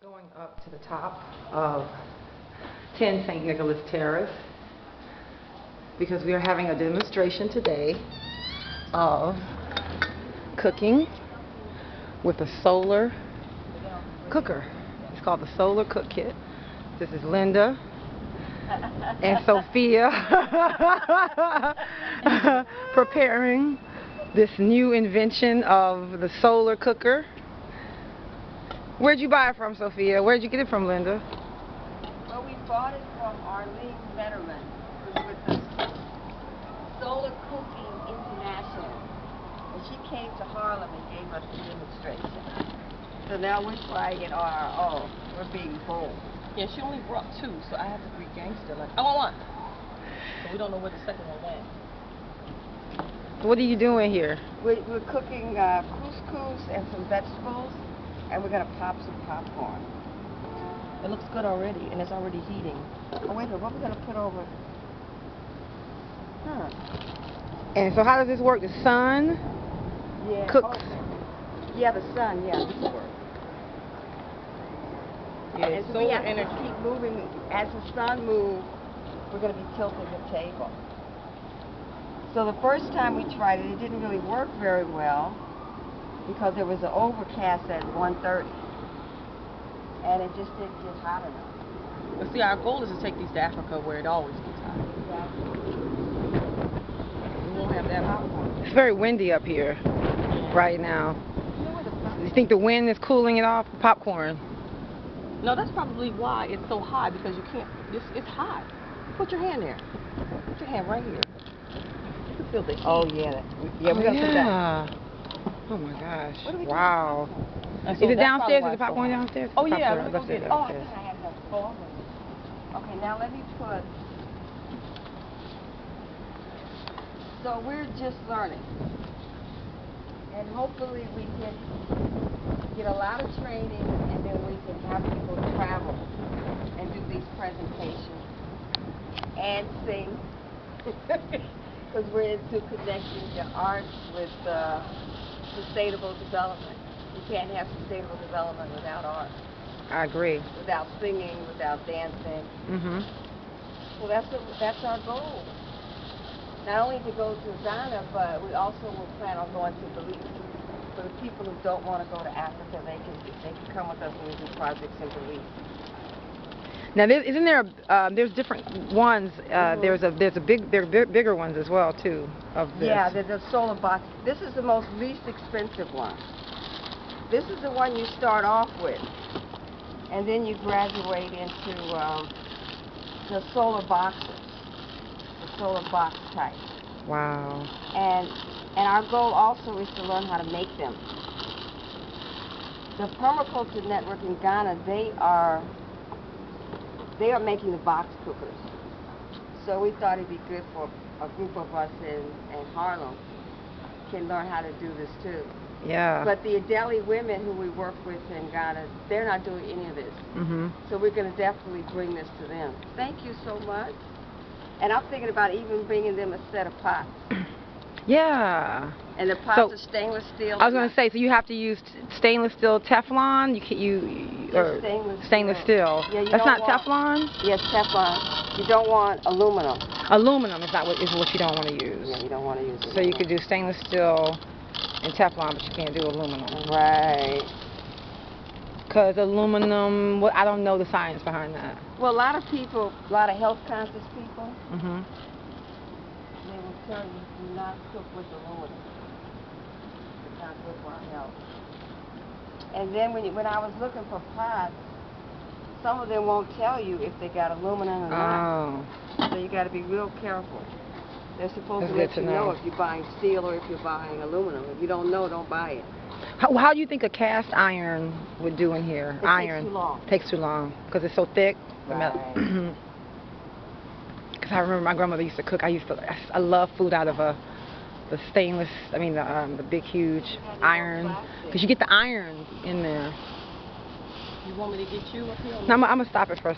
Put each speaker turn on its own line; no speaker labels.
Going up to the top of 10 St. Nicholas Terrace because we are having a demonstration today of cooking with a solar cooker. It's called the Solar Cook Kit. This is Linda and Sophia preparing this new invention of the solar cooker. Where'd you buy it from, Sophia? Where'd you get it from, Linda?
Well, we bought it from Arlene Letterman, who's with the Solar Cooking International. And she came to Harlem and gave us a demonstration. So now we're trying it on our own. We're being bold.
Yeah, she only brought two, so I have to be gangster. Like, I want one. So we don't know where the second one went.
What are you doing here?
We're cooking couscous and some vegetables. And we're going to pop some popcorn.
It looks good already, and it's already heating.
Oh, wait a minute, what are we going to put over?
And so how does this work? The sun cooks?
Oh, yeah, the sun, yeah, this works.
Yeah,
and so
solar
we have
energy.
to keep moving. As the sun moves, we're going to be tilting the table. So the first time we tried it, it didn't really work very well, because there was an overcast at 1:30, and it just didn't get hot enough.
But see, our goal is to take these to Africa where it always gets hot.
Exactly.
We won't have that popcorn.
It's very windy up here right now. You think the wind is cooling it off? Popcorn?
No, that's probably why it's so high, because you can't, it's hot. Put your hand there. Put your hand right here. You can feel the heat.
Oh, yeah. Yeah, we're going to put that.
Oh my gosh.
What
Wow.
So
is it downstairs? Is the popcorn downstairs?
Oh, yeah.
Let me go get it.
Oh, I think I had enough foam. Okay, now let me put... So we're just learning. And hopefully we can get a lot of training, and then we can have people travel and do these presentations and sing. Because we're into connecting the arts with sustainable development. You can't have sustainable development without art.
I agree.
Without singing, without dancing. So that's our goal. Not only to go to Ghana, but we also will plan on going to Belize. For the people who don't want to go to Africa, they can come with us and we do projects in Belize.
Now, isn't there there's different ones. There's bigger ones as well too of this.
Yeah, there's a solar box. This is the most least expensive one. This is the one you start off with, and then you graduate into the solar boxes, the solar box type.
Wow.
And our goal also is to learn how to make them. The Permaculture Network in Ghana, they are making the box cookers. So we thought it'd be good for a group of us in Harlem can learn how to do this too.
Yeah.
But the Adeli women who we work with in Ghana, they're not doing any of this. So we're going to definitely bring this to them. Thank you so much. And I'm thinking about even bringing them a set of pots.
Yeah.
And the pots are stainless steel.
I was going to say, so you have to use stainless steel Teflon? Or stainless steel.
Yeah,
that's not Teflon?
Yes, Teflon. You don't want aluminum.
Aluminum is what you don't want to use.
Yeah, you don't want to use aluminum.
So you could do stainless steel and Teflon, but you can't do aluminum.
Right.
Because aluminum, I don't know the science behind that.
Well, a lot of people, a lot of health conscious people, they will tell you do not cook with aluminum. It's not good for our health. And then when I was looking for pots, some of them won't tell you if they got aluminum or not. So you got to be real careful. They're supposed to let you know if you're buying steel or if you're buying aluminum. If you don't know, don't buy it.
How do you think a cast iron would do in here?
It takes too long.
Takes too long because it's so thick.
Right.
Because I remember my grandmother used to cook. I love food out of the stainless. I mean the big huge iron. Because you get the iron in there.
You want me to get you up here?
No, I'm gonna stop it first.